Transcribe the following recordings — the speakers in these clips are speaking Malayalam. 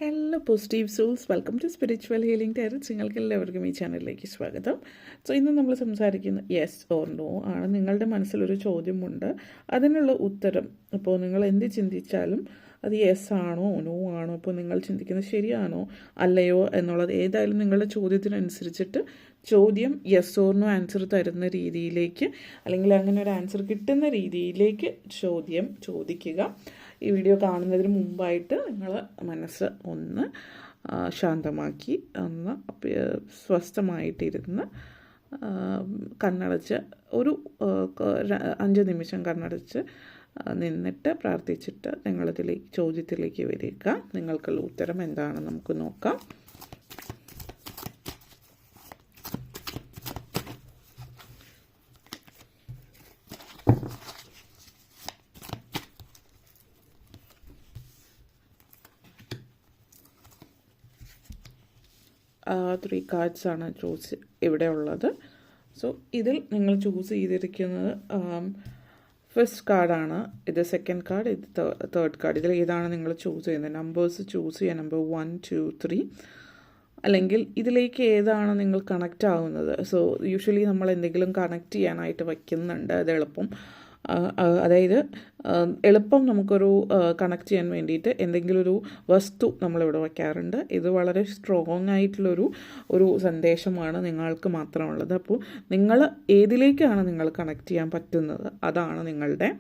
Hello positive souls, welcome to spiritual healing tarots. നിങ്ങൾക്ക് എല്ലാവർക്കും ഈ ചാനലിലേക്ക് സ്വാഗതം. സോ ഇന്ന് നമ്മൾ സംസാരിക്കുന്ന യെസ് ഓർ നോ ആണ്. നിങ്ങളുടെ മനസ്സിലൊരു ചോദ്യമുണ്ട്, അതിനുള്ള ഉത്തരം ഇപ്പോൾ നിങ്ങൾ എന്ത് ചിന്തിച്ചാലും അത് യെസ് ആണോ നോ ആണോ, ഇപ്പോൾ നിങ്ങൾ ചിന്തിക്കുന്നത് ശരിയാണോ അല്ലയോ എന്നുള്ളത് ഏതായാലും നിങ്ങളുടെ ചോദ്യത്തിനനുസരിച്ചിട്ട് ചോദ്യം യെസ് ഓർ നോ ആൻസർ തരുന്ന രീതിയിലേക്ക്, അല്ലെങ്കിൽ അങ്ങനെ ഒരു ആൻസർ കിട്ടുന്ന രീതിയിലേക്ക് ചോദ്യം ചോദിക്കുക. ഈ വീഡിയോ കാണുന്നതിന് മുമ്പായിട്ട് നിങ്ങൾ മനസ്സ് ഒന്ന് ശാന്തമാക്കി ഒന്ന് സ്വസ്ഥമായിട്ടിരുന്ന് കണ്ണടച്ച് ഒരു 5 നിമിഷം കണ്ണടച്ച് നിന്നിട്ട് പ്രാർത്ഥിച്ചിട്ട് ചോദ്യത്തിലേക്ക് വരിക. നിങ്ങൾക്കുള്ള ഉത്തരം എന്താണെന്ന് നമുക്ക് നോക്കാം. 3 കാർഡ്സ് ആണ് ഇവിടെ ഉള്ളത്. സോ ഇതിൽ നിങ്ങൾ ചൂസ് ചെയ്തിരിക്കുന്നത് ഫസ്റ്റ് കാർഡാണ്. ഇത് സെക്കൻഡ് കാർഡ്, ഇത് തേർഡ് കാർഡ്. ഇതിൽ ഏതാണ് നിങ്ങൾ ചൂസ് ചെയ്യുന്നത്? നമ്പേഴ്സ് ചൂസ് ചെയ്യുക, നമ്പർ 1, 2, 3, അല്ലെങ്കിൽ ഇതിലേക്ക് ഏതാണ് നിങ്ങൾ കണക്റ്റ് ആവുന്നത്. സോ യൂഷ്വലി നമ്മൾ എന്തെങ്കിലും കണക്റ്റ് ചെയ്യാനായിട്ട് വയ്ക്കുന്നുണ്ട്. അത് എളുപ്പം, അതായത് എളുപ്പം നമുക്കൊരു കണക്ട് ചെയ്യാൻ വേണ്ടിയിട്ട് എന്തെങ്കിലും ഒരു വസ്തു നമ്മളിവിടെ വയ്ക്കാറുണ്ട്. ഇത് വളരെ സ്ട്രോങ് ആയിട്ടുള്ളൊരു സന്ദേശമാണ് നിങ്ങൾക്ക് മാത്രമുള്ളത്. അപ്പോൾ നിങ്ങൾ ഏതിലേക്കാണ് നിങ്ങൾ കണക്ട് ചെയ്യാൻ പറ്റുന്നത്, അതാണ് നിങ്ങളുടെ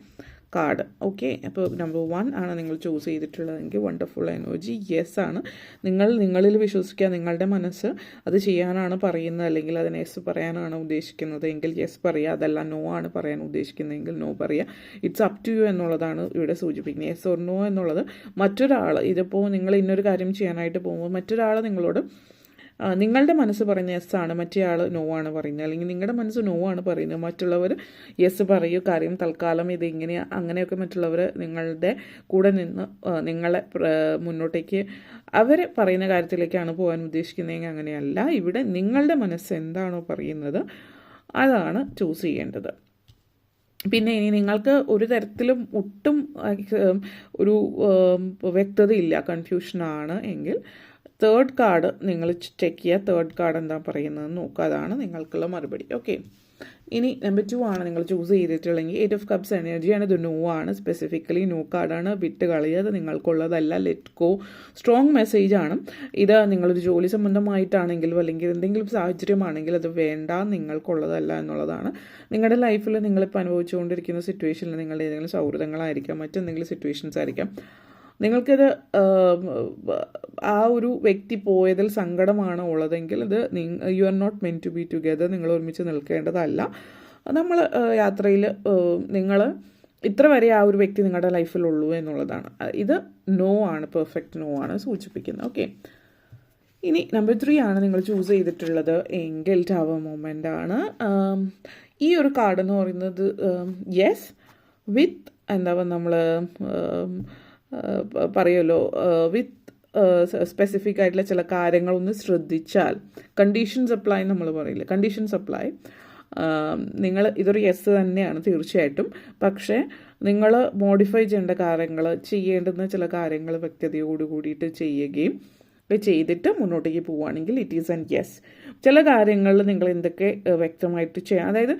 കാർഡ്. ഓക്കെ, അപ്പോൾ നമ്പർ 1 ആണ് നിങ്ങൾ ചൂസ് ചെയ്തിട്ടുള്ളതെങ്കിൽ വണ്ടർഫുൾ എനർജി യെസ് ആണ്. നിങ്ങളിൽ വിശ്വസിക്കുക. നിങ്ങളുടെ മനസ്സ് അത് ചെയ്യാനാണ് പറയുന്നത്, അല്ലെങ്കിൽ അതിന് യെസ് പറയാനാണ് ഉദ്ദേശിക്കുന്നത് എങ്കിൽ യെസ് പറയുക. അതല്ല നോ ആണ് പറയാൻ ഉദ്ദേശിക്കുന്നതെങ്കിൽ നോ പറയുക. ഇറ്റ്സ് അപ് ടു യു എന്നുള്ളതാണ് ഇവിടെ സൂചിപ്പിക്കുന്നത്. യെസ് ഓർ നോ എന്നുള്ളത് മറ്റൊരാൾ, ഇതിപ്പോൾ നിങ്ങൾ ഇന്നൊരു കാര്യം ചെയ്യാനായിട്ട് പോകുമ്പോൾ മറ്റൊരാൾ നിങ്ങളോട് നിങ്ങളുടെ മനസ്സ് പറഞ്ഞ യെസ് ആണ്, മറ്റേ ആൾ നോ ആണ് പറയുന്നത്, അല്ലെങ്കിൽ നിങ്ങളുടെ മനസ്സ് നോ ആണ് പറയുന്നത്, മറ്റുള്ളവർ യെസ് പറയൂ, കാര്യം തൽക്കാലം ഇതെങ്ങനെയാണ് അങ്ങനെയൊക്കെ മറ്റുള്ളവർ നിങ്ങളുടെ കൂടെ നിന്ന് നിങ്ങളെ മുന്നോട്ടേക്ക് അവർ പറയുന്ന കാര്യത്തിലേക്കാണ് പോകാൻ ഉദ്ദേശിക്കുന്നതെങ്കിൽ അങ്ങനെയല്ല. ഇവിടെ നിങ്ങളുടെ മനസ്സ് എന്താണോ പറയുന്നത് അതാണ് ചൂസ് ചെയ്യേണ്ടത്. പിന്നെ ഇനി നിങ്ങൾക്ക് ഒരു തരത്തിലും ഒട്ടും ഒരു വ്യക്തതയില്ല, കൺഫ്യൂഷനാണ് എങ്കിൽ തേർഡ് കാർഡ് നിങ്ങൾ ചെക്ക് ചെയ്യുക. തേർഡ് കാർഡ് എന്താ പറയുന്നതെന്ന് നോക്കുക, അതാണ് നിങ്ങൾക്കുള്ള മറുപടി. ഓക്കെ, ഇനി നമ്പർ 2 ആണ് നിങ്ങൾ ചൂസ് ചെയ്തിട്ടുള്ളെങ്കിൽ 8 ഓഫ് കപ്സ് എനർജിയാണ്. ഇത് നോ ആണ്, സ്പെസിഫിക്കലി നോ കാർഡാണ്. വിട്ട് കളയത് നിങ്ങൾക്കുള്ളതല്ല, ലെറ്റ് ഗോ. സ്ട്രോങ് മെസ്സേജ് ആണ് ഇത്. നിങ്ങളൊരു ജോലി സംബന്ധമായിട്ടാണെങ്കിലും അല്ലെങ്കിൽ എന്തെങ്കിലും സാഹചര്യമാണെങ്കിൽ അത് വേണ്ട, നിങ്ങൾക്കുള്ളതല്ല എന്നുള്ളതാണ്. നിങ്ങളുടെ ലൈഫിൽ നിങ്ങളിപ്പോൾ അനുഭവിച്ചുകൊണ്ടിരിക്കുന്ന സിറ്റുവേഷനിൽ നിങ്ങളുടെ ഏതെങ്കിലും സൗഹൃദങ്ങളായിരിക്കാം, മറ്റെന്തെങ്കിലും സിറ്റുവേഷൻസ് ആയിരിക്കാം. നിങ്ങൾക്കിത് ആ ഒരു വ്യക്തി പോയതിൽ സങ്കടമാണ് ഉള്ളതെങ്കിൽ ഇത് you are not meant to be together. നിങ്ങൾ ഒരുമിച്ച് നിൽക്കേണ്ടതല്ല. നമ്മൾ യാത്രയിൽ നിങ്ങൾ ഇത്ര വരെ ആ ഒരു വ്യക്തി നിങ്ങളുടെ ലൈഫിലുള്ളൂ എന്നുള്ളതാണ്. ഇത് നോ ആണ്, പെർഫെക്റ്റ് നോ ആണ് സൂചിപ്പിക്കുന്നത്. ഓക്കെ, ഇനി നമ്പർ 3 ആണ് നിങ്ങൾ ചൂസ് ചെയ്തിട്ടുള്ളത് എങ്കിൽ ടവർ മൊമെൻ്റ് ആണ്. ഈ ഒരു കാർഡ് എന്ന് പറയുന്നത് യെസ് വിത്ത് നമ്മൾ പറയുമല്ലോ, വിത്ത് സ്പെസിഫിക് ആയിട്ടുള്ള ചില കാര്യങ്ങളൊന്ന് ശ്രദ്ധിച്ചാൽ, കണ്ടീഷൻസ് അപ്ലൈ നമ്മൾ പറയില്ല, കണ്ടീഷൻസ് അപ്ലൈ. നിങ്ങൾ ഇതൊരു യെസ് തന്നെയാണ് തീർച്ചയായിട്ടും, പക്ഷേ നിങ്ങൾ മോഡിഫൈ ചെയ്യേണ്ട കാര്യങ്ങൾ, ചെയ്യേണ്ടുന്ന ചില കാര്യങ്ങൾ വ്യക്തതയോട് കൂടിയിട്ട് ചെയ്യുകയും ചെയ്തിട്ട് മുന്നോട്ടേക്ക് പോവുകയാണെങ്കിൽ ഇറ്റ് ഈസ് ആൻ യെസ്. ചില കാര്യങ്ങളിൽ നിങ്ങൾ എന്തൊക്കെ വ്യക്തമായിട്ട് ചെയ്യാം, അതായത്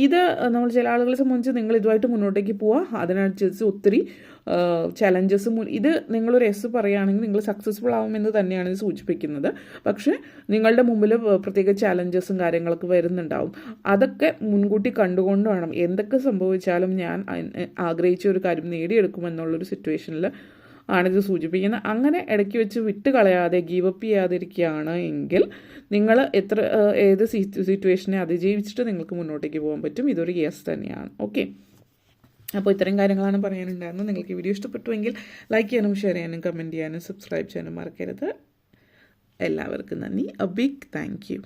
ഇത് നമ്മൾ ചില ആളുകളെ സംബന്ധിച്ച് നിങ്ങൾ ഇതുമായിട്ട് മുന്നോട്ടേക്ക് പോവുക, അതിനനുസരിച്ച് ഒത്തിരി ചലഞ്ചസ്. ഇത് നിങ്ങളൊരു യെസ് പറയുകയാണെങ്കിൽ നിങ്ങൾ സക്സസ്ഫുൾ ആവുമെന്ന് തന്നെയാണ് ഇത് സൂചിപ്പിക്കുന്നത്. പക്ഷേ നിങ്ങളുടെ മുമ്പിൽ പ്രത്യേക ചലഞ്ചസും കാര്യങ്ങളൊക്കെ വരുന്നുണ്ടാവും. അതൊക്കെ മുൻകൂട്ടി കണ്ടുകൊണ്ട് വേണം, എന്തൊക്കെ സംഭവിച്ചാലും ഞാൻ ആഗ്രഹിച്ച ഒരു കാര്യം നേടിയെടുക്കുമെന്നുള്ളൊരു സിറ്റുവേഷനിൽ ആണിത് സൂചിപ്പിക്കുന്നത്. അങ്ങനെ ഇടയ്ക്ക് വെച്ച് വിട്ട് കളയാതെ ഗീവപ്പ് ചെയ്യാതിരിക്കുകയാണ് എങ്കിൽ നിങ്ങൾ ഏത് സിറ്റുവേഷനെ അതിജീവിച്ചിട്ട് നിങ്ങൾക്ക് മുന്നോട്ടേക്ക് പോകാൻ പറ്റും. ഇതൊരു യെസ് തന്നെയാണ്. ഓക്കെ, അപ്പോൾ ഇത്തരം കാര്യങ്ങളാണ് പറയാനുണ്ടായിരുന്നത്. നിങ്ങൾക്ക് ഈ വീഡിയോ ഇഷ്ടപ്പെട്ടുവെങ്കിൽ ലൈക്ക് ചെയ്യാനും ഷെയർ ചെയ്യാനും കമൻറ്റ് ചെയ്യാനും സബ്സ്ക്രൈബ് ചെയ്യാനും മറക്കരുത്. എല്ലാവർക്കും നന്ദി. A big thank U.